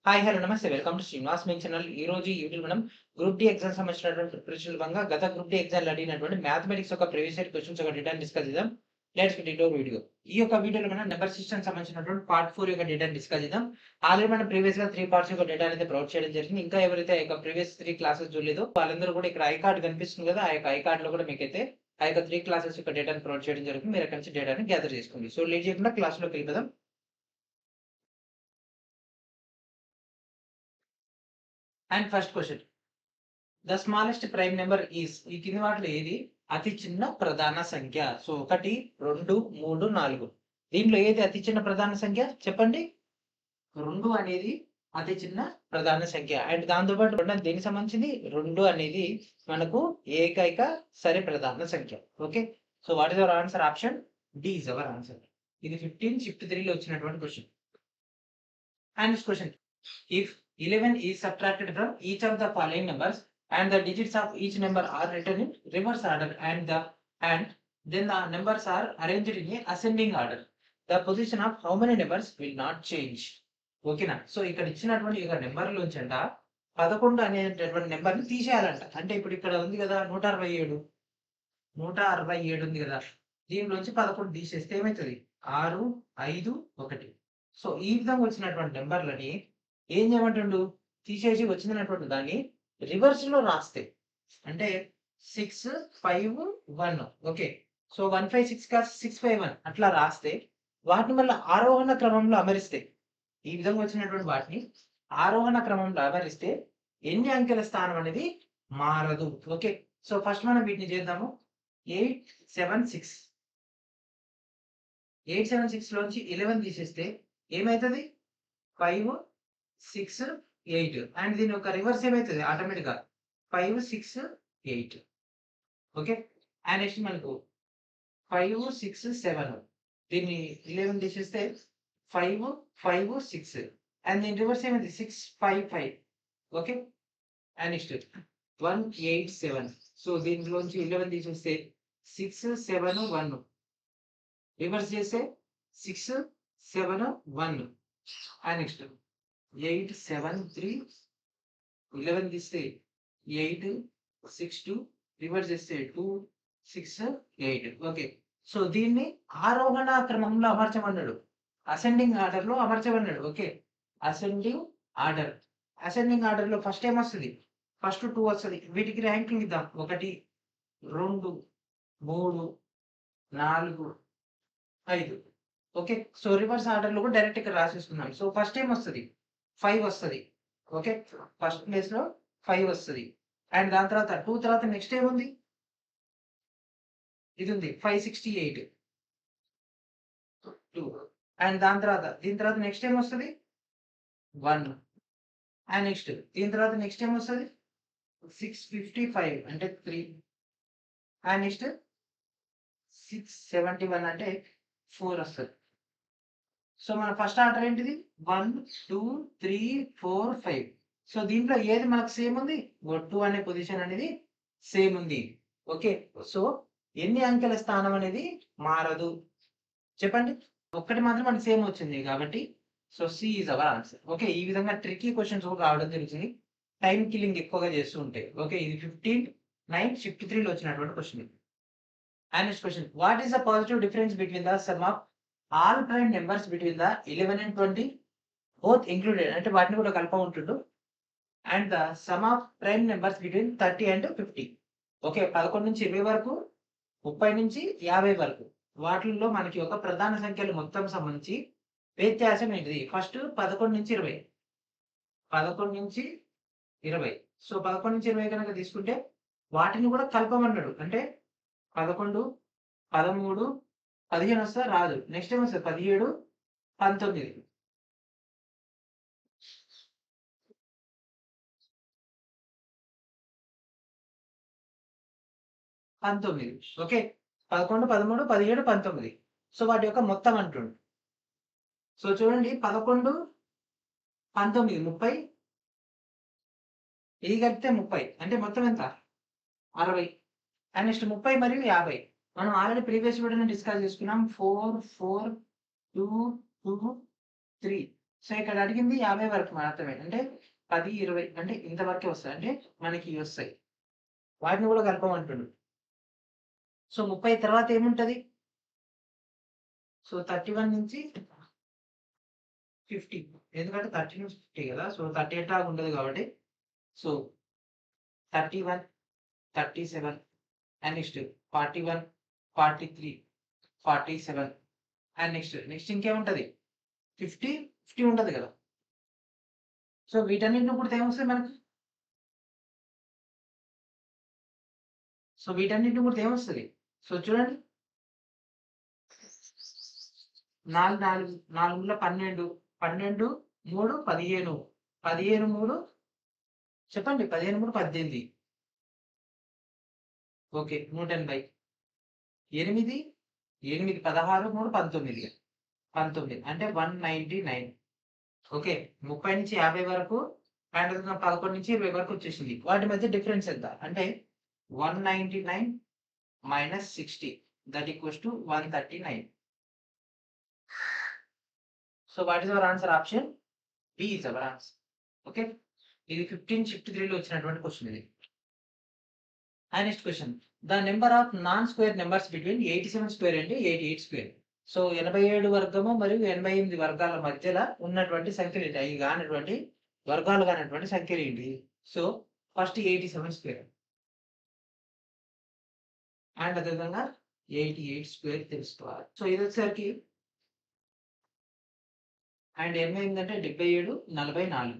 Hi! Hello! నమస్తే. Welcome to Srinivas main channel. ఈరోజు ఈ వీడియోలో మనం గ్రూప్ డి ఎగ్జామ్స్ సంబంధించినటువంటి ప్రిపరేషన్‌లో భాగంగా గత గ్రూప్ డి ఎగ్జామ్‌లో అడిగినటువంటి మ్యాథమెటిక్స్ యొక్క ప్రీవియస్ ఇయర్ క్వెషన్స్ ఒక డీటెయిల్ డిస్కస్ చేద్దాం. Let's get into video. ఈ యొక్క వీడియోలో మనం నంబర్ సిస్టమ్‌కి సంబంధించినటువంటి పార్ట్ 4 యొక్క డీటెయిల్ డిస్కస్ చేద్దాం. ఆల్రెడీ మనం ప్రీవియస్‌గా 3 పార్ట్స్ యొక్క డేటా అనేది ప్రొవైడ్ చేయడం జరిగింది. ఇంకా ఎవరైతే ఆ యొక్క ప్రీవియస్ 3 క్లాసెస్ చూడలేదో వాళ్ళందరూ కూడా ఇక్కడ ఐ కార్డ్ కనిపిస్తుంది కదా! ఆ యొక్క ఐ కార్డ్‌లో కూడా మీకైతే ఆ యొక్క 3 క్లాసెస్ యొక్క డేటాను ప్రొవైడ్ చేయడం జరుగుతుంది. మీరు అక్కడి నుంచి డేటాని గ్యాదర్ చేసుకోండి. సో లేట్ చేయకుండా క్లాస్‌లోకి వెళ్ళిపోదాం. And first question. The smallest prime number is ఈ కింది వాటిలో ఏది అతి చిన్న ప్రధాన సంఖ్య? సో 1, 2, 3, 4. దీంట్లో ఏది అతి చిన్న ప్రధాన సంఖ్య చెప్పండి? 2 అనేది అతి చిన్న ప్రధాన సంఖ్య. అండ్ దాంతో పాటు రెండోది దేనికి సంబంధించింది? 2 అనేది మనకు ఏకైక సరి ప్రధాన సంఖ్య. Okay. So what is our answer? Option D is our answer. ఇది 15 షిఫ్ట్ 3 లో వచ్చినటువంటి question. And next question. If 11 is subtracted from each of the following numbers and the digits of each number are written in reverse order and then the numbers are arranged in a ascending order, the position of how many numbers will not change. ఓకేనా? So ఇక్కడ ఇచ్చినటువంటి ఈ number లోంచి 11 అనేటటువంటి number ని తీసేయాలంట. అంటే ఇప్పుడు ఇక్కడ ఉంది కదా 167 ఉంది కదా, దీనిలోంచి 11 తీసేస్తే ఏమవుతుంది? 6, 5, 1. సో ఈ విధంగా వచ్చినటువంటి నెంబర్లని ఏం చేయమంటుండు? తీసేసి వచ్చినటువంటి దాన్ని రివర్స్ లో రాస్తే అంటే 6, 5, 1. ఓకే. సో 156 కాస్త 651 అట్లా రాస్తే వాటిని మళ్ళీ ఆరోహణ క్రమంలో అమరిస్తే ఈ విధంగా వచ్చినటువంటి వాటిని ఆరోహణ క్రమంలో అమరిస్తే ఎన్ని అంకెల స్థానం అనేది మారదు. ఓకే. సో ఫస్ట్ మనం వీటిని చేద్దాము. 876 లోంచి 11 తీసేస్తే ఏమైతది? 5, 6, 8 అండ్ దీని యొక్క రివర్స్ ఏమైతది? ఆటోమేటిక్ గా 5, 6, 8. ఓకే. అండ్ నెక్స్ట్ మనకు 5, 6, 7 దీన్ని 11 తీసేస్తే 5, 5, 6 అండ్ దీని రివర్స్ ఏమైంది? 6, 5, 5. ఓకే. And next 187. సో దీనిలోంచి 11 తీసేస్తే 6, 7, 1 రివర్స్ చేస్తే 6, 7, 1 అండ్ నెక్స్ట్ 8, 7, 3 11 తీస్తే 8, 6, 2 రివర్స్ చేస్తే 2, 6, 8. ఓకే. సో దీన్ని ఆరోహణ క్రమంలో అమర్చమన్నాడు. అసెండింగ్ ఆర్డర్ లో అమర్చమన్నాడు. Okay. Ascending order. Ascending order లో ఫస్ట్ ఏమొస్తది? ఫస్ట్ 2 వస్తది. వీటికి ర్యాంకింగ్ ఇద్దాం. 1, 2, 3, 4, 5. ఓకే. సో రివర్స్ ఆర్డర్ లో కూడా డైరెక్ట్ ఇక్కడ రాసేసుకున్నాం. So first ఏమొస్తది? 5 వస్తది. ఓకే. ఫస్ట్ ప్లేస్ లో 5 వస్తది. అండ్ దాని తర్వాత 2 తర్వాత నెక్స్ట్ ఏముంది? ఇది ఉంది 568. 2 అండ్ దీని తర్వాత నెక్స్ట్ ఏమొస్తది? 1 అండ్ నెక్స్ట్ దీని తర్వాత నెక్స్ట్ ఏమొస్తది? 655 అంటే 3 అండ్ నెక్స్ట్ 671 అంటే 4 వస్తది. సో మన ఫస్ట్ ఆర్డర్ ఏంటిది? 1, 2, 3, 4, 5. సో దీంట్లో ఏది మనకు సేమ్ ఉంది? 2 అనే పొజిషన్ అనేది సేమ్ ఉంది. ఓకే. సో ఎన్ని అంకెల స్థానం అనేది మారదు చెప్పండి? ఒక్కటి మాత్రం మనకి సేమ్ వచ్చింది కాబట్టి so C is our answer. Okay. ఈ విధంగా ట్రిక్కీ క్వెషన్స్ కూడా రావడం జరుగుతుంది. టైమ్ కిల్లింగ్ ఎక్కువగా చేస్తూ ఉంటాయి. ఓకే. ఇది 15/9 షిఫ్ట్ 3 లో వచ్చినటువంటి క్వెషన్ ఇది. And next question. What is the positive difference between the sum of all prime numbers between the 11 and 20 both included అంటే వాటిని కూడా కలుపుకుంటుండు and the sum of prime numbers between 30 and 50. Okay. 11 నుంచి 20 వరకు, 30 నుంచి 50 వరకు వాటిల్లో మనకి ఒక ప్రధాన సంఖ్యలు మొత్తం సంబంధించి వ్యత్యాసం ఏంటిది? ఫస్ట్ 11 నుంచి 20. 11 నుంచి 20. సో 11 నుంచి 20 కనుక తీసుకుంటే వాటిని కూడా కలపమన్నాడు. అంటే 11, 13, 15 వస్తే రాదు. నెక్స్ట్ ఏమొస్తది? 17, 19. 19. ఓకే. 11, 13, 17, 19. సో వాటి యొక్క మొత్తం అంటుండు. సో చూడండి 11, 19, 30 ఇది కలిపితే 30 అంటే మొత్తం ఎంత? 60. అండ్ నెక్స్ట్ 30 మరియు 50 మనం ఆల్రెడీ ప్రీవియస్ వీడియోలో డిస్కస్ చేసుకున్నాం. 4, 4, 2, 2, 3. సో ఇక్కడ అడిగింది 50 వరకు మాత్రమే. అంటే 10, 20 అంటే ఇంతవరకే వస్తాయి. అంటే మనకి ఇవి వస్తాయి. వాటిని కూడా కలపమంటుండు. సో 30 తర్వాత ఏముంటది? సో 31 నుంచి 50. ఎందుకంటే 30 నుంచి 50 కదా! సో 38 దాకా ఉండదు కాబట్టి so 31, 37 and next 41, 43, 47 and next ఇంకేముంటది? 50, 50 ఉంటది కదా! సో వీటన్నిటిని కూడితే ఏమొస్తాయి మనకి? సో వీటన్నిటిని కూడితే ఏమొస్తది? సో చూడండి. 4, 4, 4 12, 12, 3, 15, 15, 3 చెప్పండి. 15, 3 18. ఓకే. 180. 8, 8, 16, 3 19. 19 అంటే 199. ఓకే. 30 నుంచి 50 వరకు అండ్ 11 నుంచి 20 వరకు వచ్చేసింది. వాటి మధ్య డిఫరెన్స్ ఎంత? అంటే 199 minus 60 that equals to 139. So what is our answer? Option B is our answer. Okay. ఇది 1553లో వచ్చినటువంటి క్వశ్చన్ ఇది. And next question. The number of non square numbers between 87 square and 88 square. So 87 వర్గము మరియు 88 వర్గాల మధ్యలో ఉన్నటువంటి సంఖ్యలు ఏంటి? అవి కానటువంటి వర్గాలు కానటువంటి సంఖ్యలు ఏంటి? సో ఫస్ట్ 87 స్క్వేర్ అండ్ అదేవిధంగా 88 స్క్వేర్ తెలుసుకోవాలి. సో ఇది వచ్చేసరికి అండ్ ఎన్ ఏంటంటే 77, 44.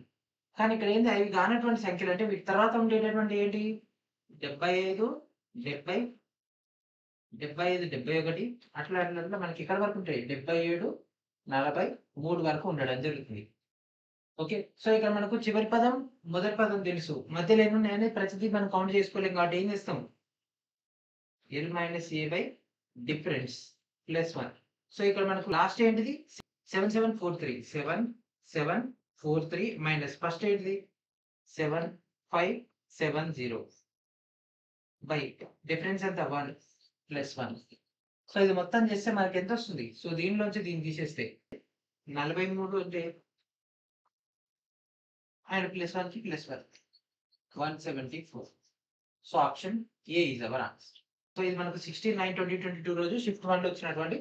కానీ ఇక్కడ ఏంది అవి కానటువంటి సంఖ్యలు అంటే వీటి తర్వాత ఉండేటటువంటి ఏంటి? 75, 70, 75, 71 అట్లా అట్లా మనకి ఇక్కడ వరకు ఉంటాయి. 77, 43 వరకు ఉండడం జరుగుతుంది. ఓకే. సో ఇక్కడ మనకు చివరి పదం మొదటి పదం తెలుసు. మధ్యలో ఎన్ని ఉన్నాయని ప్రతిదీ మనం కౌంట్ చేసుకోలేం కాబట్టి ఏం చేస్తాం? L minus A by difference plus 1. So ఇక్కడ మనకు లాస్ట్ ఏంటిది? 7743. 7743 మైనస్ ఫస్ట్ ఏంటిది? 7570 బై డిఫరెన్స్ ఎంత? 1 ప్లస్ 1. సో ఇది మొత్తం చేస్తే మనకి ఎంత వస్తుంది? సో దీనిలోంచి దీన్ని తీసేస్తే 43 అంటే అండ్ ప్లస్ 1 కి plus 1 174. So option A is our answer. So ఇది మనకు 16/9/2022 రోజు షిఫ్ట్ 1 లో వచ్చినటువంటి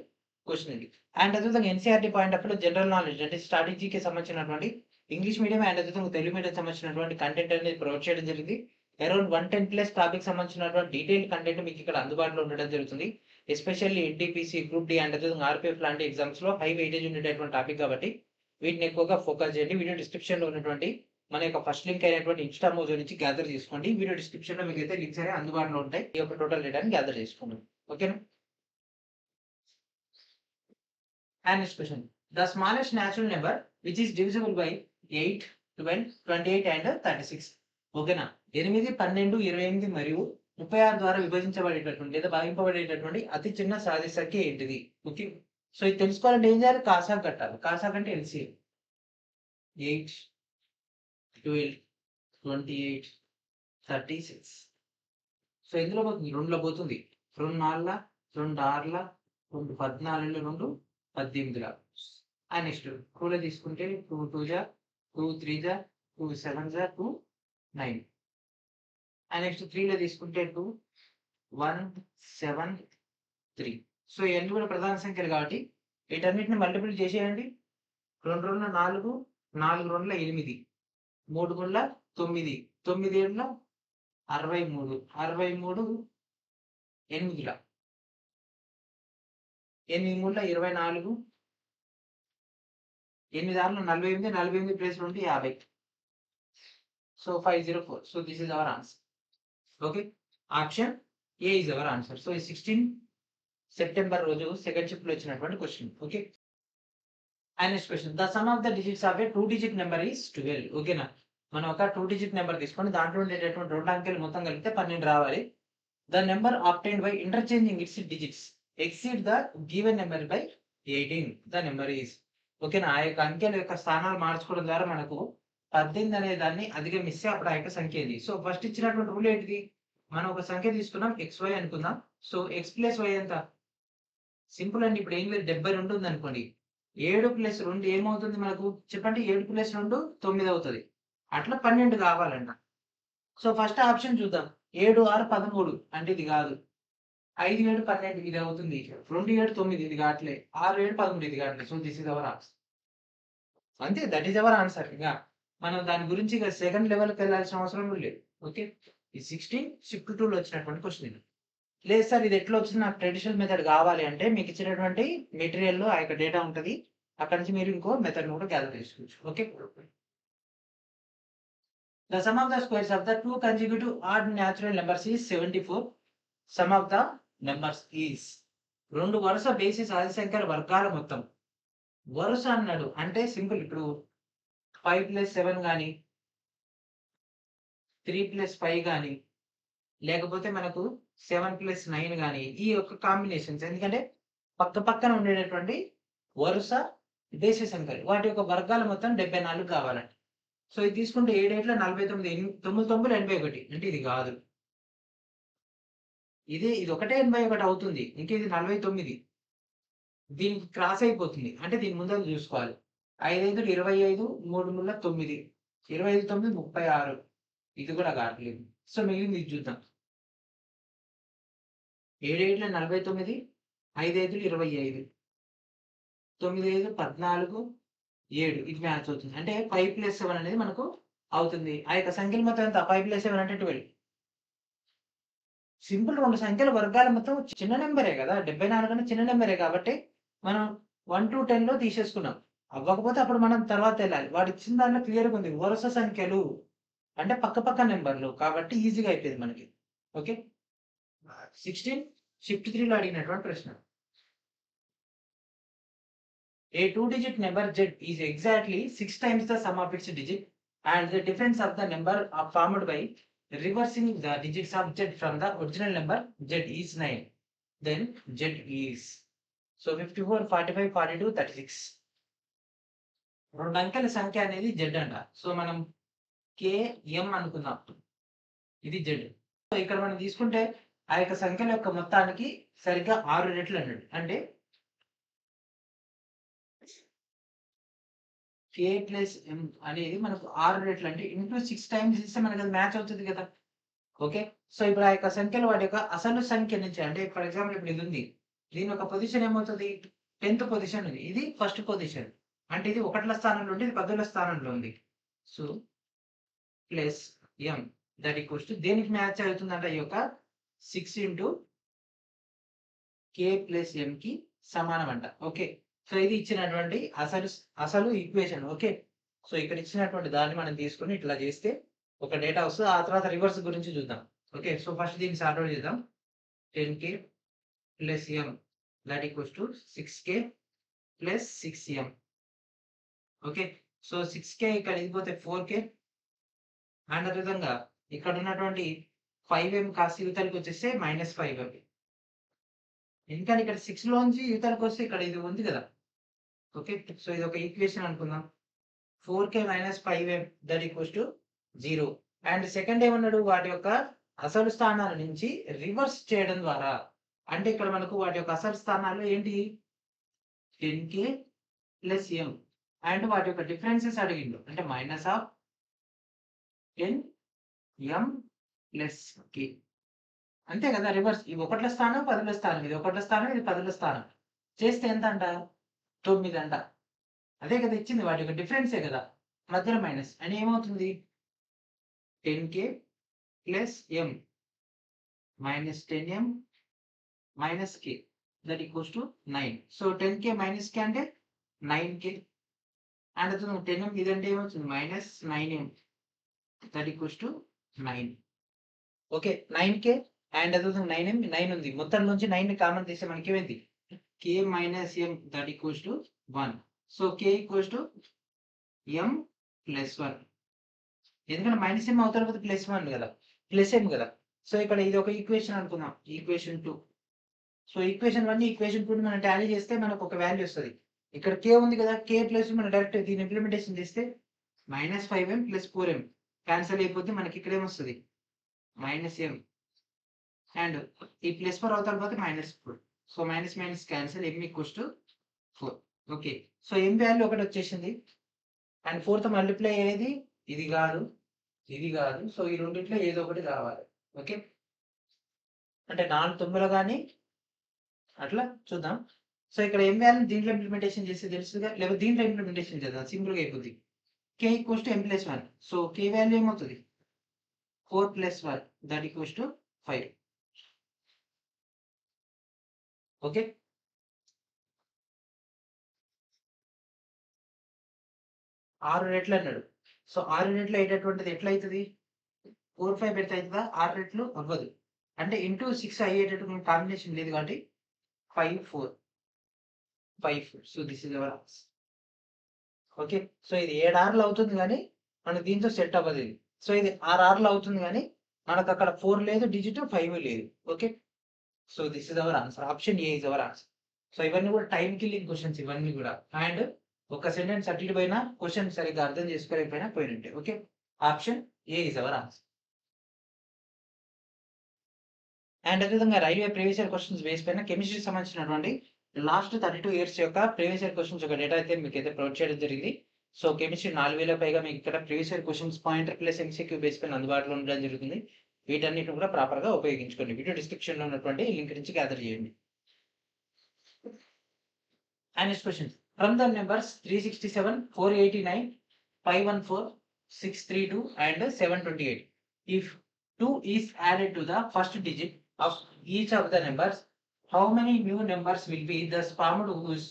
క్వశ్చన్ ఇది. అండ్ అదేవిధంగా NCERT point of general knowledge అంటే స్ట్రాటజీకి సంబంధించినటువంటి ఇంగ్లీష్ మీడియం అండ్ అదేవిధంగా తెలుగు మీడియం సంబంధించినటువంటి కంటెంట్ అనేది ప్రొవైడ్ చేయడం జరిగింది. అరౌండ్ 110+ టాపిక్ సంబంధించినటువంటి డీటెయిల్ కంటెంట్ మీకు ఇక్కడ అందుబాటులో ఉండడం జరుగుతుంది. Especially NTPC, group D and అదేవిధంగా ఆర్పీఎఫ్ లాంటి ఎగ్జామ్స్ లో హై వెయిటేజ్ ఉండేటటువంటి టాపిక్ కాబట్టి వీటిని ఎక్కువగా ఫోకస్ చేయండి. వీడియో డిస్క్రిప్షన్ లో ఉన్నటువంటి మన యొక్క ఫస్ట్ లింక్ అయినటువంటి ఇన్స్టా మోజో నుంచి గ్యాదర్ చేసుకోండి. వీడియో డిస్క్రిప్షన్ లో మీకు అయితే లింక్స్ అనేవి అందుబాటులో ఉంటాయి. ఈ యొక్క టోటల్ డేటాని గ్యాదర్ చేసుకోండి. ఓకేనా? And next question. The smallest natural number which is divisible by 8, 12, 28 and 36. ఓకేనా? 8, 12, 28 మరియు 36 ద్వారా విభజించబడేటటువంటి లేదా భాగింపబడేటటువంటి అతి చిన్న సాధ్య సంఖ్య ఏంటిది? ఓకే. సో ఇది తెలుసుకోవాలంటే ఏం చేయాలి? కాసా కట్టాలి. కాసా కంటే ఎల్సిఎం 8, 12, 28, 36. సో ఎందులో పోతుంది? 2లో పోతుంది. 2 4, 2 6, 2 14, 2 18. అండ్ నెక్స్ట్ 2లో తీసుకుంటే 2 2 జా 2 3 జా 2 7 జా 2 9. అండ్ నెక్స్ట్ 3లో తీసుకుంటే 2 1 7 3. సో ఇవన్నీ కూడా ప్రధాన సంఖ్యలు కాబట్టి వీటన్నిటిని మల్టిపుల్ చేసేయండి. 2 2 4, 4 2 8, 3 3 9, 9 7 63, 63 8, 8 3 24, 8 6 48, 48 plus 2 50. So 504. So this is our answer. Okay. Option A is our answer. So 16 September రోజు సెకండ్ షిఫ్ట్ లో వచ్చినటువంటి question. Okay. And next question. The sum of the digits of A 2 digit number is 12. ఓకేనా? మనం ఒక 2 digit number తీసుకొని దాంట్లో ఉండేటటువంటి 2 అంకెలు మొత్తం కలిపితే 12 రావాలి. The number obtained by interchanging its digits exceed the given number by 18. The number is. ఓకేనా? ఆ యొక్క అంకెల యొక్క స్థానాలు మార్చుకోవడం ద్వారా మనకు 18 అనే దాన్ని అధిగమిస్తే అప్పుడు ఆ యొక్క సంఖ్య ఇది. సో ఫస్ట్ ఇచ్చినటువంటి రూల్ ఏంటిది? మనం ఒక సంఖ్య తీసుకున్నాం xy అనుకుందాం. సో x ప్లస్ y ఎంత? సింపుల్ అండి. ఇప్పుడు ఏం లేదు 72 ఉంది అనుకోండి. 7 + 2 ఏమవుతుంది మనకు చెప్పండి? 7 + 2 9 అవుతది. అట్లా 12 కావాలంట. సో ఫస్ట్ ఆప్షన్ చూద్దాం. 7, 6, 13 అంటే ఇది కాదు. 5, 7, 12 ఇది అవుతుంది. 2, 7, 9 ఇది కావట్లే. 6, 7, 13 ఇది కావట్లే. So this is our answer. అంతే, దట్ ఈస్ అవర్ ఆన్సర్. మనం దాని గురించి సెకండ్ లెవెల్‌కి వెళ్ళాల్సిన అవసరం కూడా లేదు. ఓకే. ఈ 16 షిఫ్ట్ 2లో వచ్చినటువంటి క్వెషన్ ఇది. లేదు సార్ ఇది ఎట్లా వచ్చింది నాకు ట్రెడిషనల్ మెథడ్ కావాలి అంటే మీకు ఇచ్చినటువంటి మెటీరియల్‌లో ఆ యొక్క డేటా ఉంటది. అక్కడి నుంచి మీరు ఇంకో మెథడ్‌ని కూడా గ్యాదర్ చేసుకోవచ్చు. Okay. The sum of the squares of the two consecutive odd natural numbers is 74. Sum of the numbers is 2 వరుస బేసిస్ ఆది సంఖ్యల వర్గాల మొత్తం. వరుస అన్నాడు అంటే సింపుల్. ఇప్పుడు 5 + 7 గాని 3 + 5 గాని లేకపోతే మనకు 7 + 9 గాని ఈ యొక్క కాంబినేషన్స్ ఎందుకంటే పక్క పక్కన ఉండేటటువంటి వరుస బేసి సంఖ్యలు వాటి యొక్క వర్గాల మొత్తం 74 కావాలండి. సో ఇది తీసుకుంటే 7 8 49 9 9 81 అంటే ఇది కాదు. ఇది ఒకటే 81 అవుతుంది. ఇంక ఇది 49. దీనికి క్రాస్ అయిపోతుంది. అంటే దీని ముందర చూసుకోవాలి. 5 5 25 3 3 9 25 9 36 ఇది కూడా కావట్లేదు. సో మిగిలింది ఇది చూద్దాం. 7 7 49 5 5 25 9 5 14 7 ఇది మ్యాచ్ అవుతుంది. అంటే 5 + 7 అనేది మనకు అవుతుంది. ఆ యొక్క సంఖ్యల మొత్తం ఎంత? 5 + 7 అంటే 12. సింపుల్ 2 సంఖ్యల వర్గాల మొత్తం చిన్న నంబరే కదా! 74 అంటే చిన్న నంబరే కాబట్టి మనం 1-10లో తీసేసుకున్నాం. అవ్వకపోతే అప్పుడు మనం తర్వాత ఎళ్ళాలి. వాడిచ్చిన దాంట్లో క్లియర్‌గా ఉంది. వరుస సంఖ్యలు అంటే పక్క నంబర్‌లు కాబట్టి ఈజీగా అయిపోయింది మనకి. ఓకే. 16 షిఫ్ట్ 3లో అడిగినటువంటి ప్రశ్న. A two-digit number z is exactly 6 times the sum of its digit and the difference of the number are formed by reversing the digits of z from the original number z is 9. Then z is. So 54, 45, 42, 36. 2 అంకెల సంఖ్య అనేది z అంట. So మనం KM అనుకుందాం. ఇది z. So ఇక్కడ మనం తీసుకుంటే ఆ యొక్క సంఖ్యల యొక్క మొత్తానికి సరిగ్గా 6 రెట్లు అన్నాడు. అంటే k + m అనేది మనకు 6 రెట్లు అంటే ఇంటూ 6 టైమ్స్ ఇస్తే మనకు అది మ్యాచ్ అవుతుంది కదా! ఓకే. సో ఇప్పుడు ఆ యొక్క సంఖ్యలు వాటి యొక్క అసలు సంఖ్య నుంచి అంటే ఫర్ ఎగ్జాంపుల్ ఇప్పుడు ఇది ఉంది. దీని యొక్క పొజిషన్ ఏమవుతది? 10థ్ పొజిషన్ ఉంది. ఇది ఫస్ట్ పొజిషన్. అంటే ఇది ఒకట్ల స్థానంలో ఉండి ఇది పదుల స్థానంలో ఉంది. So plus m that equals to దేనికి మ్యాచ్ అవుతుందంట ఈ యొక్క 6 ఇంటూ k + m కి సమానం అంట. ఓకే. సో ఇది ఇచ్చినటువంటి అసలు ఈక్వేషన్. ఓకే. సో ఇక్కడ ఇచ్చినటువంటి దాన్ని మనం తీసుకొని ఇట్లా చేస్తే ఒక డేటా వస్తది. ఆ తర్వాత రివర్స్ గురించి చూద్దాం. ఓకే. సో ఫస్ట్ దీన్ని సార్ట్ ఔట్ చేద్దాం. 10k + m that equals to 6k + 6m. Okay. So 6k ఇక్కడ ఇది పోతే 4k అండ్ అదే విధంగా ఇక్కడ ఉన్నటువంటి 5m కాస్త ఇవతలకి వచ్చేస్తే -5m. ఎందుకంటే ఇక్కడ 6 లోంచి ఇవతలకి వస్తే ఇక్కడ ఇది ఉంది కదా! ఓకే. సో ఇది ఒక ఈక్వేషన్ అనుకుందాం. 4k - 5m that equals to 0. And second ఏమన్నాడు? వాటి యొక్క అసలు స్థానాల నుంచి రివర్స్ చేయడం ద్వారా అంటే ఇక్కడ మనకు వాటి యొక్క అసలు స్థానాల్లో ఏంటి? 10k + m అండ్ వాటి యొక్క డిఫరెన్సెస్ అడిగిండు. అంటే -10m + k అంతే కదా! రివర్స్. ఇది ఒకట్ల స్థానం, పదుల స్థానం. ఇది ఒకట్ల స్థానం, ఇది పదుల స్థానం. చేస్తే ఎంత అంట? 9 అంట. అదే కదా ఇచ్చింది. వాటి యొక్క డిఫరెన్సే కదా! మధ్యలో మైనస్. అని ఏమవుతుంది? 10k + m -10m - k that equals to 9. So 10k - k అంటే 9k అండ్ 10m ఇదంటే ఏమవుతుంది? -9m that equals to 9. Okay. 9k and 9m 9 ఉంది. మొత్తం నుంచి 9ని కామన్ తీస్తే మనకేమైంది? k - m that equals to 1. So k = m + 1. ఎందుకంటే -m అవతల పోతే +1 కదా! +m కదా! సో ఇక్కడ ఇది ఒక ఈక్వేషన్ అనుకుందాం. ఈక్వేషన్ 2. సో ఈక్వేషన్ 1, ఈక్వేషన్ 2ని మనం టాలీ చేస్తే మనకు ఒక వాల్యూ వస్తది. ఇక్కడ k ఉంది కదా! k ప్లస్ మనం డైరెక్ట్ దీన్ని ఇంప్లిమెంటేషన్ చేస్తే -5m + 4m కాన్సెల్ అయిపోతే మనకి ఇక్కడ ఏమొస్తది? -m అండ్ ఈ +4 అవతల పోతే -4. So minus cancel m = 4. Okay. So m value ఒకటి వచ్చేసింది. అండ్ 4తో మల్టిప్లై అయ్యేది ఇది కాదు, ఇది కాదు. సో ఈ రెండిట్లో ఏదో ఒకటి కావాలి. ఓకే. అంటే 4 9 గాని అట్లా చూద్దాం. సో ఇక్కడ m వాల్యూని దీంట్లో ఇంప్లిమెంటేషన్ చేస్తే తెలుసుగా, లేకపోతే దీంట్లో ఇంప్లిమెంటేషన్ చేద్దాం, సింపుల్‌గా అయిపోద్ది. k = m+1. So k value ఏమవుతది? 4 + 1 దట్ ఈక్వల్స్ టు 5. ఓకే. 6 రెట్లు అన్నాడు. సో 6 రెట్లు అయ్యేటటువంటిది ఎట్లా అయితది? 4, 5 పెడితే అయితదా? 6 రెట్లు అవ్వదు. అంటే ఇంటూ 6 అయ్యేటటువంటి కాంబినేషన్ లేదు కాబట్టి 5, 4, 5, 4. So this is our answer. Okay. So ఇది 7 6లు అవుతుంది గానీ, మనకు దీంతో సెట్ అవ్వదు ఇది. సో ఇది 6 6లు అవుతుంది గానీ, మనకు అక్కడ 4 లేదు డిజిట్, 5 లేదు. Okay. So this is our answer. Option A is our answer. So ఇవన్నీ కూడా టైమ్ కిల్లింగ్ క్వెషన్స్ ఇవన్నీ కూడా. అండ్ ఒక సెంటెన్స్ అటు ఇటు పోయినా క్వెషన్ సరిగ్గా అర్థం చేసుకోలేకపోయినా పోయినట్టే. Okay. Option A is our answer. And అదేవిధంగా railway previous year questions base పైన కెమిస్ట్రీకి సంబంధించినటువంటి లాస్ట్ 32 ఇయర్స్ యొక్క ప్రీవియస్ ఇయర్ క్వెషన్స్ ఒక డేటా అయితే మీకు అయితే ప్రొవైడ్ చేయడం జరిగింది. సో కెమిస్ట్రీ 4000 పైగా మీకు ఇక్కడ previous year questions pointer plus MCQ base పైన అందుబాటులో ఉండడం జరుగుతుంది. వీటన్నిటిని కూడా ప్రాపర్‌గా ఉపయోగించుకోండి. వీడియో డిస్క్రిప్షన్‌లో ఉన్నటువంటి లింక్ నుంచి గ్యాదర్ చేయండి. And next question. From the numbers 367, 489, 514, 632 and 728. If 2 is added to the first digit of each of the numbers, how many new numbers will be thus formed whose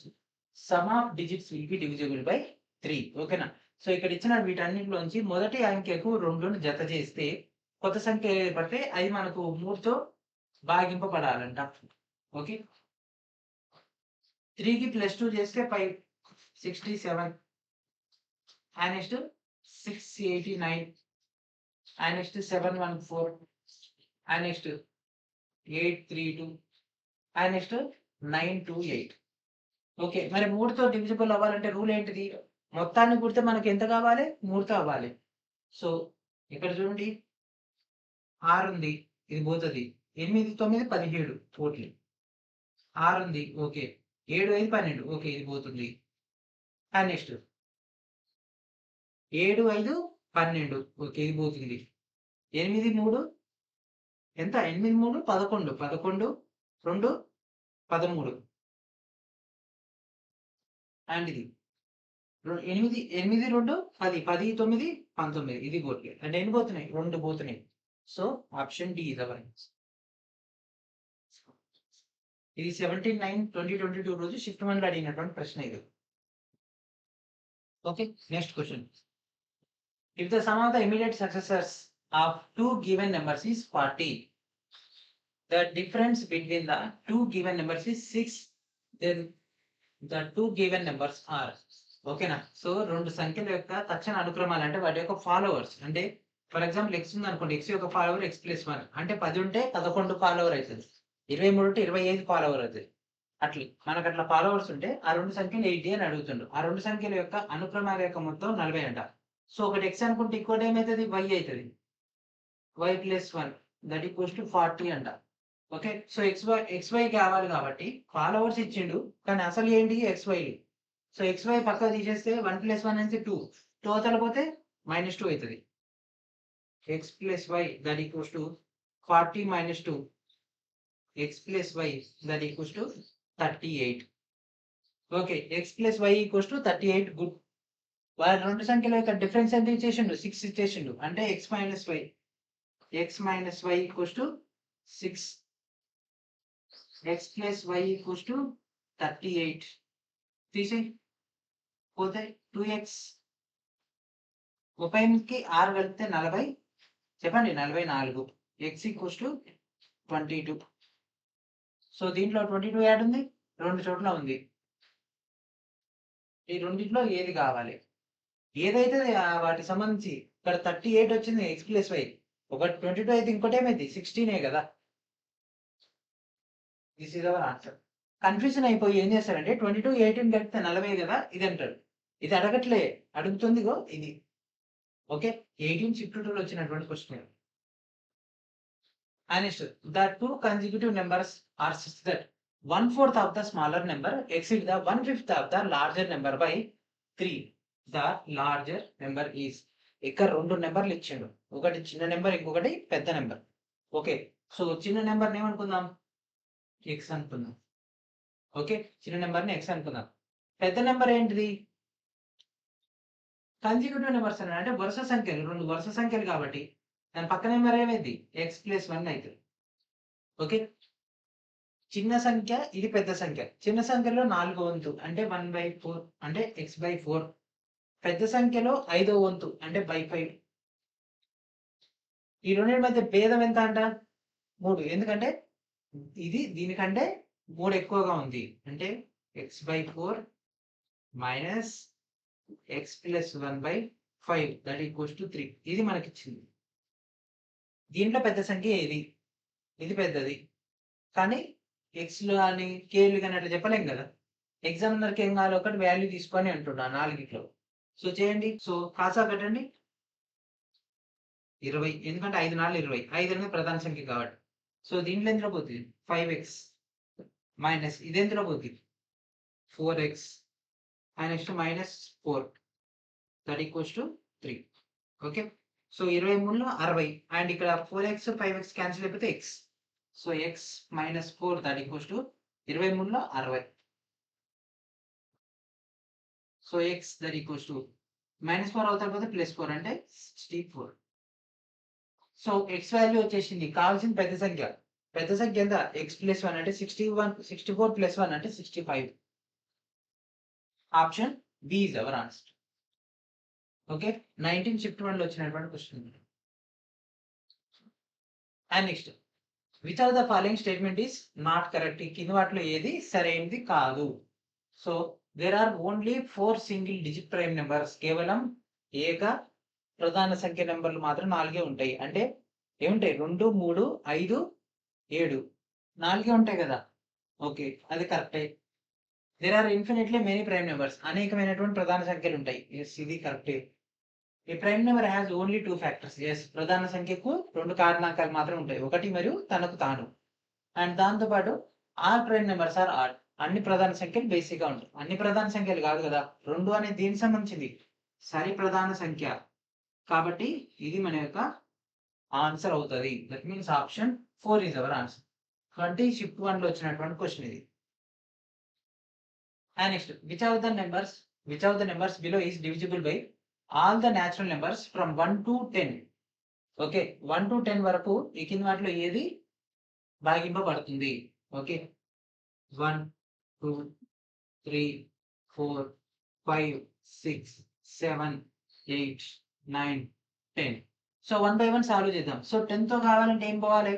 sum of digits will be divisible by 3? ఓకేనా. So ఇక్కడ ఇచ్చిన వీటన్నిటిలోంచి మొదటి అంకెకు 2ను జత చేస్తే కొత్త సంఖ్య ఏర్పడితే అది మనకు 3తో భాగింపబడాలంట. ఓకే. 3కి +2 చేస్తే 5, 67. And next 689. And next 714. And next 832. And next 928. Okay. మరి 3తో డివిజిబుల్ అవ్వాలంటే రూల్ ఏంటిది? మొత్తాన్ని కూడితే మనకి ఎంత కావాలి? 3తో అవ్వాలి. సో ఇక్కడ చూడండి 6 ఉంది, ఇది పోతది. 8 9 17 టోటల్. 6 ఉంది, ఓకే. 7 5 12, ఓకే, ఇది పోతుంది. అండ్ నెక్స్ట్ 7 5 12, ఓకే, ఇది పోతుంది. 8 3 ఎంత? 8 3 11, 11 2 13. అండ్ ఇది 8 8 2 10, 10 9 19, ఇది పోట్లేదు. అంటే ఎన్ని పోతున్నాయి? 2 పోతున్నాయి. So option D is our answer. ఇది 17/9/2022 రోజు షిఫ్ట్ 1లో అడిగినటువంటి ప్రశ్న ఇది. Okay. Next question. If the sum of the immediate successors of two given numbers is 40, the difference between the two given numbers is 6, then the two given numbers are. ఓకేనా. So రెండు సంఖ్యల యొక్క తక్షణ అనుక్రమాలు అంటే వాటి యొక్క ఫాలోవర్స్. అంటే for example x ఉంది అనుకోండి, x యొక్క ఫాలోవర్ x+1. అంటే 10 ఉంటే 11 ఫాలోవర్ అవుతుంది. 23 ఉంటే 25 ఫాలోవర్ అవుతుంది. అట్లా మనకు అట్లా ఫాలోవర్స్ ఉంటే ఆ రెండు సంఖ్యలు 80 అని అడుగుతుండు. ఆ రెండు సంఖ్యల యొక్క అనుక్రమాల యొక్క మొత్తం 40 అంట. సో ఒకటి x అనుకుంటే ఇంకోటి ఏమవుతుంది? y అవుతుంది. y+1 దట్ ఈక్వల్స్ టు 40 అంట. ఓకే. సో xy కావాలి కాబట్టి ఫాలోవర్స్ ఇచ్చిండు, కానీ అసలు ఏంటి? xyలు. సో xy పక్కకు తీసేస్తే 1 + 1 అంటే 2. 2 అవతల పోతే -2 అవుతుంది. x+y that equals to 40 - 2. x+y that equals to 38. Okay. x+y equals to 38. Good. వాళ్ళ రెండు సంఖ్యల యొక్క డిఫరెన్స్ ఎంత ఇచ్చేసిండు? 6 ఇచ్చేసిండు. అంటే x - y. x - y equals to 6. x+y equals to 38. తీసేయి. పోతే 2x. 38కి 6 కలిపితే 40. చెప్పండి 44. x equals to 22. సో దీంట్లో 22 యాడ్ ఉంది, రెండు చోట్ల ఉంది. ఈ రెండిట్లో ఏది కావాలి? ఏదైతే వాటికి సంబంధించి ఇక్కడ 38 వచ్చింది x+y. ఒకటి 22 అయితే ఇంకోటి ఏమైంది? 16 కదా. This is our answer. Confusion అయిపోయి ఏం చేస్తారంటే 22 18 కలిపితే 40 కదా ఇది అంటాడు. ఇది అడగట్లే, అడుగుతుంది ఇది. ఓకే. 18 షిఫ్ట్ 2లో వచ్చినటువంటి question. And next, the two consecutive numbers are such that 1/4 of the smaller number exceed the 1/5 of the larger number by 3. The larger number is. ఇక్కడ రెండు నెంబర్లు ఇచ్చిండు, ఒకటి చిన్న నెంబర్, ఇంకొకటి పెద్ద నెంబర్. ఓకే, సో చిన్న నెంబర్ని ఏమనుకుందాం, ఎక్స్ అనుకుందాం. ఓకే, చిన్న నెంబర్ని ఎక్స్ అనుకుందాం. పెద్ద నెంబర్ ఏంటిది, కన్సిక్యూటివ్ నెంబర్స్ అని అంటే వరుస సంఖ్యలు, రెండు వరుస సంఖ్యలు కాబట్టి దాని పక్క నెంబర్ ఏమైంది, x+1 అవుతుంది. ఓకే, చిన్న సంఖ్య ఇది పెద్ద సంఖ్య, చిన్న సంఖ్యలో 4వ వంతు అంటే 1/4 అంటే x/4, పెద్ద సంఖ్యలో 5వ వంతు అంటే by5. ఈ రెండింటి మధ్య భేదం ఎంత అంట, 3. ఎందుకంటే ఇది దీనికంటే 3 ఎక్కువగా ఉంది, అంటే x/4 minus x+1/5 that equals to 3. ఇది మనకి ఇచ్చింది. దీంట్లో పెద్ద సంఖ్య ఏది, ఇది పెద్దది, కానీ ఎక్స్లు కానీ కేలు కానీ అట్లా చెప్పలేం కదా. ఎగ్జామినర్కి ఏం కావాలి, ఒకటి వాల్యూ తీసుకొని అంటున్నా 4గిట్లో. సో చేయండి, సో కాసా కట్టండి 20, ఎందుకంటే 5 4 20, 5 అనేది ప్రధాన సంఖ్య కాబట్టి. సో దీంట్లో ఎందులో పోతుంది 5x మైనస్ ఇది ఎందులో పోతుంది 4x and next -4 that equals to 3. Okay, so 23లో 60 అండ్ ఇక్కడ 4x 5x క్యాన్సిల్ అయిపోతే x. So x -4 that equals to 23లో 60. So x that equals to -4 అవుతారు పోతే +4 అంటే 64. సో x వాల్యూ వచ్చేసింది. కావాల్సిన పెద్ద సంఖ్య, పెద్ద సంఖ్య ఎంత, x+1 అంటే 64 + 1 అంటే 65. Option B is our answer. Okay, 19 shift 1 లో వచ్చినటువంటి question. And next, which of the following statement is not correct, కింది వాటిలో ఏది సరైనది కాదు. So there are only 4 single digit prime numbers, కేవలం ఏక ప్రధాన సంఖ్య నెంబర్లు మాత్రం 4 ఉంటాయి. అంటే ఏముంటాయి, 2 3 5 7 4 ఉంటాయి కదా. ఓకే, అది కరెక్టే. There are infinitely many prime numbers, అనేకమైనటువంటి ప్రధాన సంఖ్యలు ఉంటాయి. ఎస్, ఇది కరెక్టే. A prime number has only 2 factors. Yes, ప్రధాన సంఖ్యకు 2 కారణాంకాలు మాత్రం ఉంటాయి, ఒకటి మరియు తనకు తాను. అండ్ దాంతోపాటు all prime numbers are odd, అన్ని ప్రధాన సంఖ్యలు బేసిక్ గా ఉంటాయి. అన్ని ప్రధాన సంఖ్యలు కాదు కదా, 2 అనేది దీనికి సంబంధించింది, సరి ప్రధాన సంఖ్య కాబట్టి ఇది మన యొక్క ఆన్సర్ అవుతుంది. That means option 4 is our answer. 20 shift 1 లో వచ్చినటువంటి క్వశ్చన్ ఇది. And next, which of the numbers below is divisible by all the natural numbers from 1 to 10. Okay, 1 to 10 వరకు ఈ కింది వాటిలో ఏది భాగింపబడుతుంది. ఓకే, 1 2 3 4 5 6 7 8 9 10. సో 1 by 1 సాల్వ్ చేద్దాం. సో 10 తో కావాలంటే ఏం పోవాలి,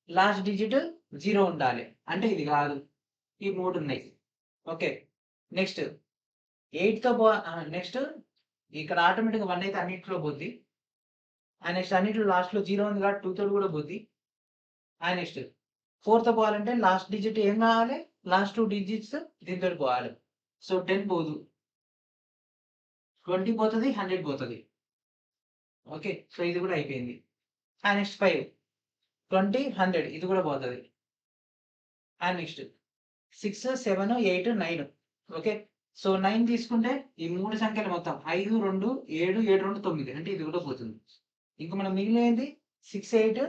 లాస్ట్ డిజిట్ 0 ఉండాలి, అంటే ఇది కాదు, ఈ 3 ఉన్నాయి. ఓకే, నెక్స్ట్ 8 తో నెక్స్ట్ ఇక్కడ ఆటోమేటిక్గా 1 అయితే అన్నింటిలో పోద్ది. అండ్ నెక్స్ట్ అన్నింటిలో లాస్ట్లో 0 ఉంది కాబట్టి 2 తో కూడా పోద్ది. అండ్ నెక్స్ట్ 4 తో పోవాలంటే లాస్ట్ డిజిట్ ఏం కావాలి, లాస్ట్ 2 డిజిట్స్ దీంతో పోవాలి. సో 10 పోదు, 20 పోతుంది, 100 పోతుంది. ఓకే, సో ఇది కూడా అయిపోయింది. అండ్ నెక్స్ట్ 5 20 100 ఇది కూడా పోతుంది. And next 6 7 8 9. ఓకే, సో 9 తీసుకుంటే ఈ 3 సంఖ్యలు మొత్తం 5 2 7 7 2 9 అంటే ఇది కూడా పోతుంది. ఇంకా మనం మిగిలినది 6 8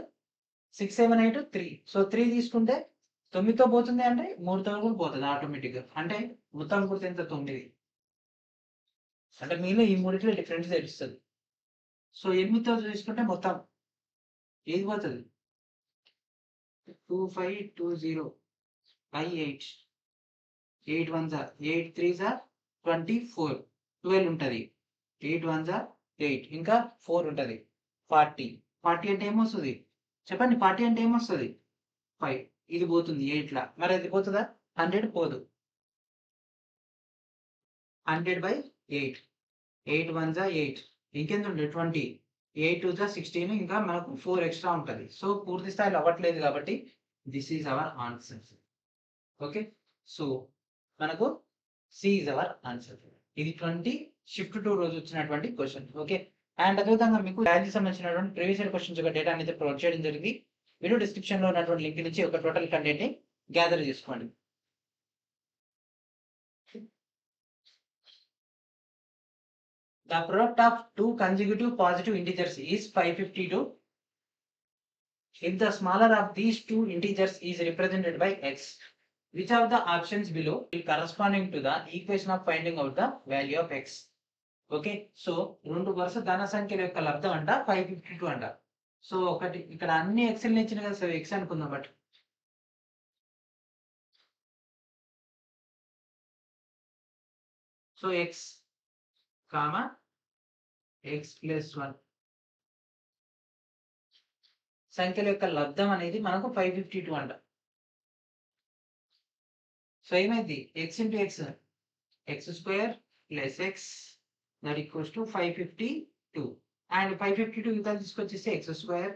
6 7 8 3. సో 3 తీసుకుంటే 9తో పోతుంది, అంటే 3తో కూడా పోతుంది ఆటోమేటిక్గా, అంటే మొత్తం కూడా ఎంత 9. అంటే మీలో ఈ మూడిట్లో డిఫరెన్స్ తెలుస్తుంది. సో 8తో తీసుకుంటే మొత్తం ఏది పోతుంది, 2520 by 8 8 1s 8 3s 24 12 ఉంటుంది, 8 1s 8 ఇంకా 4 ఉంటుంది 40 40 అంటే ఏమొస్తుంది చెప్పండి, 40 అంటే ఏమొస్తుంది 5. ఇది పోతుంది 8లా, మరి అది పోతుందా, 100 పోదు. 100 by 8 8 1s 8 ఇంకెంత ఉంటుంది 20 8 2s 16 ఇంకా మనకు 4 ఎక్స్ట్రా ఉంటుంది. సో పూర్తి స్థాయిలో అవ్వట్లేదు కాబట్టి this is our answer. Okay, so మనకు సి ఈజ్ అవర్ ఆన్సర్. ఇది 20 షిఫ్ట్ 2 రోజు వచ్చినటువంటి క్వశ్చన్. ఓకే, అండ్ అదేవిధంగా మీకు వాల్యూ సంబంధించినటువంటి ప్రీవియస్ ఇయర్ క్వశ్చన్స్ యొక్క డేటా అనేది ప్రొవైడ్ చేయడం జరిగింది. వీడియో డిస్క్రిప్షన్ లో ఉన్నటువంటి లింక్ నుంచి ఒక టోటల్ కంటెంట్ ని గ్యాదర్ చేసుకోండి. The product of two consecutive positive integers is 552 if the smaller of these two integers is represented by x. Which of the options below is corresponding to the equation of finding out the value of x? Okay, so రెండు వరుస ధన సంఖ్యల యొక్క లబ్ధం అంట 552 అంట. So ఒకటి ఇక్కడ అన్ని ఎక్స్ఎల్ ఇచ్చిన కదా, సో ఎక్స్ అనుకుందాం. But so X comma X plus 1 సంఖ్యల యొక్క లబ్ధం అనేది మనకు 552 అంట. సో ఏమైంది, x into x, x square plus x that equals to 552. And 552 ఇవతల తీసుకొచ్చేస్తే x square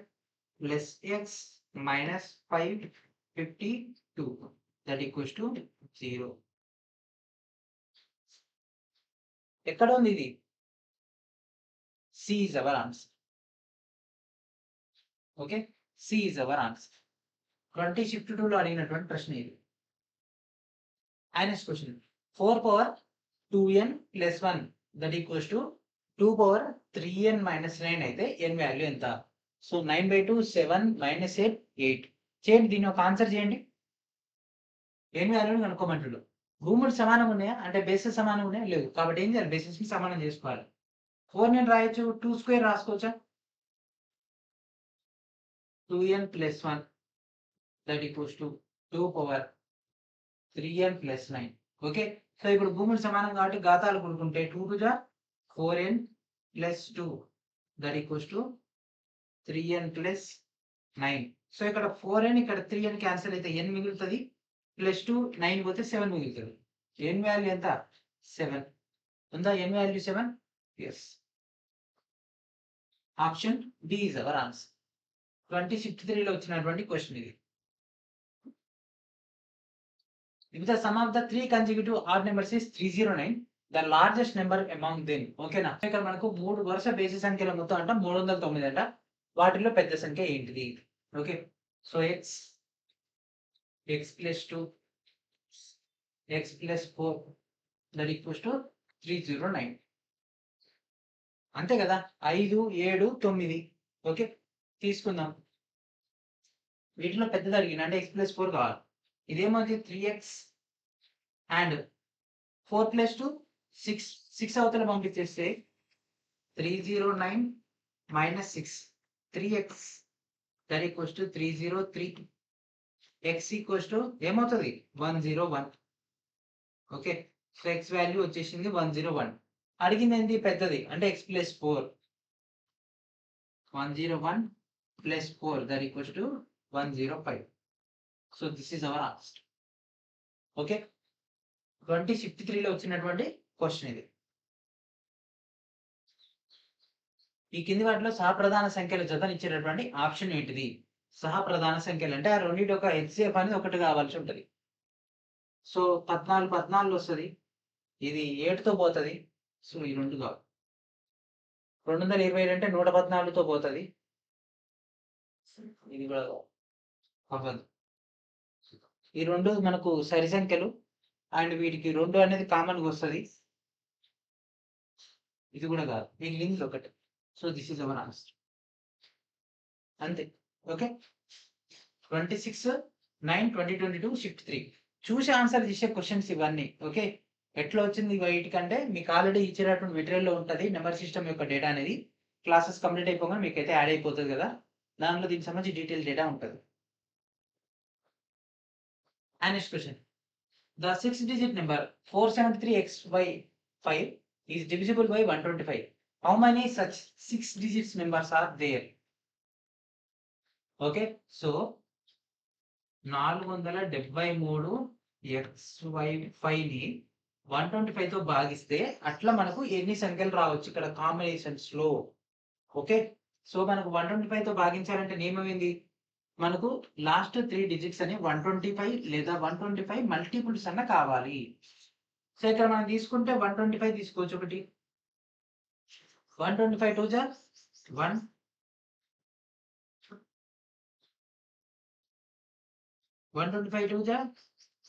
plus x minus 552 that equals to 0. ఎక్కడ ఉంది ఇది? C is our answer. Okay, C is our answer. 2052 లో అడిగినటువంటి ప్రశ్న ఇది. Next question, 4 power 2n plus 1 that equals to 2 power 3n minus 9 అయితే n వాల్యూ ఎంత? సో 9/2 7 మైనస్ 8 8 చేయండి. దీని ఒక ఆన్సర్ చేయండి. n వాల్యూని కనుక్కోమంటాడు. భూములు సమానం ఉన్నాయా అంటే బేసెస్ సమానం ఉన్నాయా? లేవు. కాబట్టి ఏం చేయాలి, బేసెస్ ని సమానం చేసుకోవాలి. 4 నేను రాయొచ్చు, 2 స్క్వేర్ రాసుకోవచ్చా? 2n plus 1 that equals to 2 power 3n plus 9. Okay, so ఇప్పుడు భూములు సమానం కాబట్టి ఘాతాలు కూడుకుంటే 2 టు జా 4n plus 2 that equals to 3n plus 9. So ఇక్కడ 4n ఇక్కడ 3n క్యాన్సిల్ అయితే n మిగులుతుంది, ప్లస్ 2 9 పోతే 7 మిగులుతుంది. n వాల్యూ ఎంత? 7 ఉందా? n value 7. Yes, option B is our answer. 2053 లో వచ్చినటువంటి క్వశ్చన్ ఇది. If the sum of the three consecutive odd numbers is 309, the largest number among them. ఓకేనా, ఇక్కడ మనకు మూడు వరుస బేసి సంఖ్యల మొత్తం అంట 309 అంట. వాటిలో పెద్ద సంఖ్య ఏంటిది? Okay, so X plus 2 X plus 4 that equals to 309. అంతే కదా, 5 7 9. ఓకే, తీసుకుందాం. వీటిలో పెద్దది అడిగిన అంటే ఎక్స్ ప్లస్ 4 కావాలి. ఇదేమవుతుంది 3x అండ్ 4 ప్లస్ 2 6 6 అవతల పంపించేస్తే 309 minus 6 3x that equals to 303. x equals to ఏమవుతుంది 101. ఓకే, సో x వాల్యూ వచ్చేసింది 101. అడిగింది ఏంటి? పెద్దది అంటే x plus 4. 101 plus 4 that equals to 105. So this is our answer. Okay, 2053 లో వచ్చినటువంటి క్వశ్చన్ ఇది. ఈ కింది వాటిలో సహప్రధాన సంఖ్యల జతనిచ్చేటటువంటి ఆప్షన్ ఏంటిది? సహప్రధాన సంఖ్యలు అంటే ఆ రెండింటి ఒక హెచ్సిఎఫ్ అనేది ఒకటి కావాల్సి ఉంటుంది. సో 14 వస్తుంది, ఇది 8తో పోతుంది. సో ఈ రెండు కావాలి. 227 అంటే 114తో పోతుంది. ఇది కూడా అవ్వదు. ఈ రెండు మనకు సరి సంఖ్యలు అండ్ వీటికి 2 అనేది కామన్గా వస్తుంది. ఇది కూడా కాదు, మిగిలింది ఒకటి. So this is our answer. అంతే. ఓకే, 26/9/2022 షిఫ్ట్ 3 చూసి ఆన్సర్ చేసే క్వశ్చన్స్ ఇవన్నీ. ఓకే, ఎట్లా వచ్చింది వీటికంటే మీకు ఆల్రెడీ ఇచ్చినటువంటి మెటీరియల్లో ఉంటుంది నెంబర్ సిస్టమ్ యొక్క డేటా అనేది. క్లాసెస్ కంప్లీట్ అయిపోగానే మీకు అయితే యాడ్ అయిపోతుంది కదా, దానిలో దీనికి సంబంధించి డీటెయిల్ డేటా ఉంటుంది. Next question, the 6-digit number 473x/5 is divisible by 125. How many such 6 digits numbers are there? Okay, so 473 x/5 ని 125 తో భాగిస్తే అట్లా మనకు ఎన్ని సంఖ్యలు రావచ్చు ఇక్కడ కాంబినేషన్స్ లో. ఓకే, సో మనకు 125 తో భాగించాలంటే నియమం మనకు లాస్ట్ 3 డిజిట్స్ అని 125 లేదా 125 మల్టిపుల్స్ అన్న కావాలి. సో ఇక్కడ మనం తీసుకుంటే 125 తీసుకోవచ్చు. ఒకటి 125 2 జా 1, 125 2 జా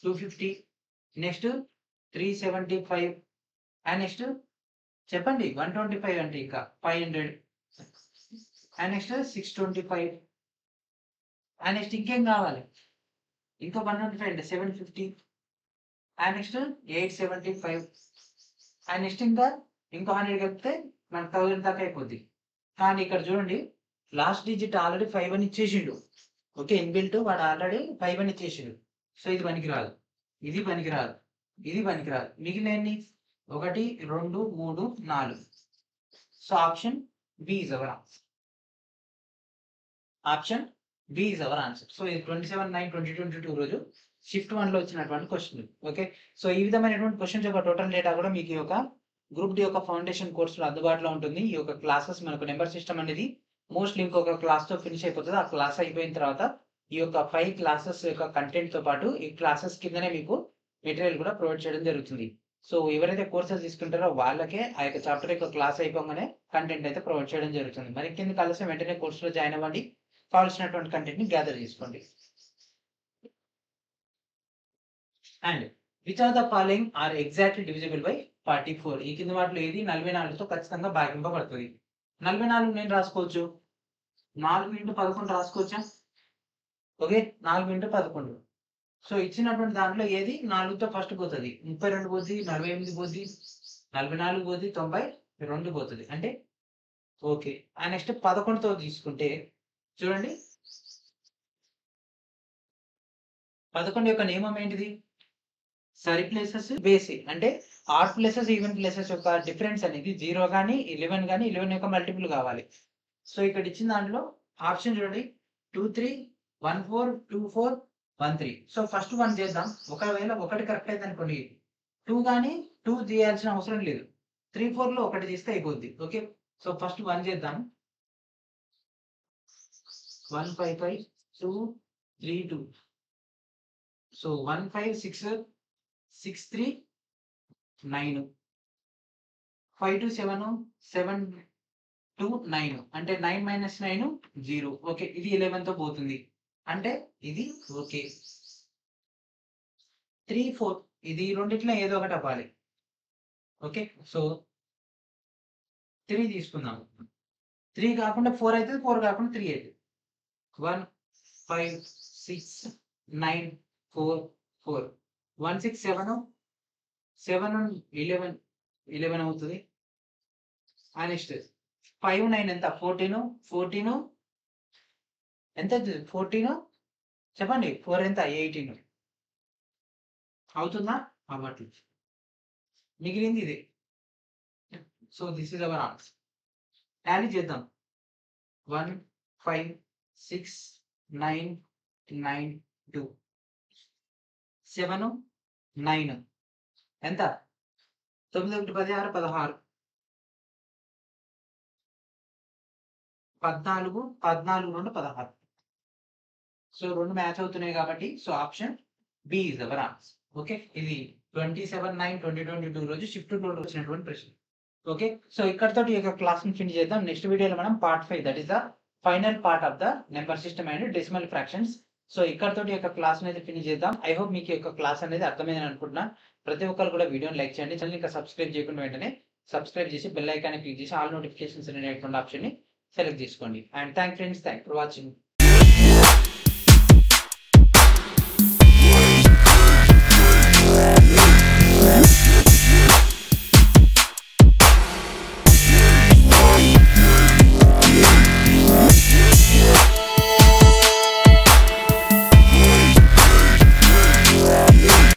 250, నెక్స్ట్ 375 అండ్ నెక్స్ట్ చెప్పండి. 125 అంటే ఇంకా 500 అండ్ నెక్స్ట్ 625 అండ్ నెక్స్ట్ ఇంకేం కావాలి? ఇంకా 125 అంటే 750 అండ్ నెక్స్ట్ 875 అండ్ నెక్స్ట్ ఇంకా ఇంకో 100 కలిపితే మనకు 1000 దాకా అయిపోద్ది. కానీ ఇక్కడ చూడండి, లాస్ట్ డిజిట్ ఆల్రెడీ 5 అని ఇచ్చేసిండు. ఓకే, ఇన్బిల్ట్ వాడు ఆల్రెడీ 5 అని ఇచ్చేసిండు. సో ఇది పనికిరాదు, ఇది పనికిరాదు, ఇది పనికిరాదు. మిగిలిన 1 2 3 4. So option B is our answer. Option B is our answer. So ఇది 27/9/2022 రోజు షిఫ్ట్ 1 లో వచ్చినటువంటి క్వశ్చన్. ఓకే, సో ఈ విధమైనటువంటి క్వశ్చన్స్ యొక్క టోటల్ డేటా కూడా మీకు ఈ యొక్క గ్రూప్ డి యొక్క ఫౌండేషన్ కోర్సులో అందుబాటులో ఉంటుంది. ఈ యొక్క క్లాసెస్ మనకు నెంబర్ సిస్టమ్ అనేది మోస్ట్లీ ఇంకొక క్లాస్ తో ఫినిష్ అయిపోతుంది. ఆ క్లాస్ అయిపోయిన తర్వాత ఈ యొక్క 5 క్లాసెస్ యొక్క కంటెంట్ తో పాటు ఈ క్లాసెస్ కిందనే మీకు మెటీరియల్ కూడా ప్రొవైడ్ చేయడం జరుగుతుంది. సో ఎవరైతే కోర్సెస్ తీసుకుంటారో వాళ్ళకే ఆ యొక్క చాప్టర్ యొక్క క్లాస్ అయిపోగానే కంటెంట్ అయితే ప్రొవైడ్ చేయడం జరుగుతుంది. మరి కింద కలిసి వెంటనే కోర్సులో జాయిన్ అవ్వండి, కావాల్సినటువంటి కంటెంట్ ని గ్యాదర్ చేసుకోండి. And which are the following are exactly divisible by 44? ఈ కింద వాటిలో ఏది 44తో ఖచ్చితంగా భాగింపబడుతుంది? 44 నేను రాసుకోవచ్చు, 4 × 11 రాసుకోవచ్చా? ఓకే, 4 × 11. సో ఇచ్చినటువంటి దాంట్లో ఏది 4తో ఫస్ట్ పోతుంది? 32 పోతుంది, 48 పోతుంది, 44 పోతుంది, 92 పోతుంది. అంటే ఓకే. ఆ నెక్స్ట్ 11తో తీసుకుంటే చూడండి, 11 యొక్క నియమం ఏంటిది? సరి ప్లేసెస్ బేసి అంటే ఆడ్ ప్లేసెస్ ఈవెన్ ప్లేసెస్ యొక్క డిఫరెన్స్ అనేది 0 కానీ 11 కానీ 11 యొక్క మల్టిపుల్ కావాలి. సో ఇక్కడ ఇచ్చిన దాంట్లో ఆప్షన్ చూడండి, 2 3 1 4 2 4 1 3. సో ఫస్ట్ 1 చేద్దాం. ఒకవేళ 1 కరెక్ట్ అయితే అనుకోండి, 2 కానీ 2 తీయాల్సిన అవసరం లేదు, 3 4 లో 1 తీస్తే అయిపోద్ది. ఓకే, సో ఫస్ట్ 1 చేద్దాం. 1 5 5 2 3 2. సో 1 5 6 6 3 9 5 2 7 7 2 9 అంటే 9 - 9 0. ఓకే, ఇది 11 తో పోతుంది అంటే ఇది ఓకే. 3 4 ఇది రెండిట్లో ఏదో ఒకటి అవ్వాలి. ఓకే, సో 3 తీసుకుందాం. 3 కాకుండా 4 అయితే 4 కాకుండా 3 అయితే 1 5 6 9 4 4 1 6 7 7 11 11 అవుతుంది. నెక్స్ట్ 5 9 ఎంత? 14 14 ఎంత? 14 చెప్పండి. 4 ఎంత? 18 అవుతుందా? అవ్వట్లేదు, మిగిలింది ఇది. So this is our answer. Tally చేద్దాం. 1 5 6 9 9 2 7 9 ఎంత? 9 1 16 16 14 14 2 16. సో 2 మ్యాచ్ అవుతున్నాయి కాబట్టి so option B is our answer. Okay, ఇది 27/9/2022 రోజు షిఫ్ట్ 2 లో వచ్చినటువంటి ప్రశ్న. ఓకే, సో ఇక్కడతో ఈ యొక్క క్లాస్ ని ఫినిష్ చేద్దాం. నెక్స్ట్ వీడియోలో మనం part 5 that is the final part of the number system and decimal fractions. So ఇక్కడతో ఈ యొక్క క్లాస్ అనేది ఫినిష్ చేద్దాం. ఐ హోప్ మీకు ఈ యొక్క క్లాస్ అనేది అర్థమైందని అనుకుంటున్నా. ప్రతి ఒక్కరు కూడా వీడియోని లైక్ చేయండి. ఛానల్ ఇంకా సబ్స్క్రైబ్ చేయకుండా వెంటనే సబ్స్క్రైబ్ చేసి బెల్ ఐకాన్ క్లిక్ చేసి ఆల్ నోటిఫికేషన్స్ అనేటువంటి ఆప్షన్ ని సెలెక్ట్ చేసుకోండి. And thank for watching. Yeah.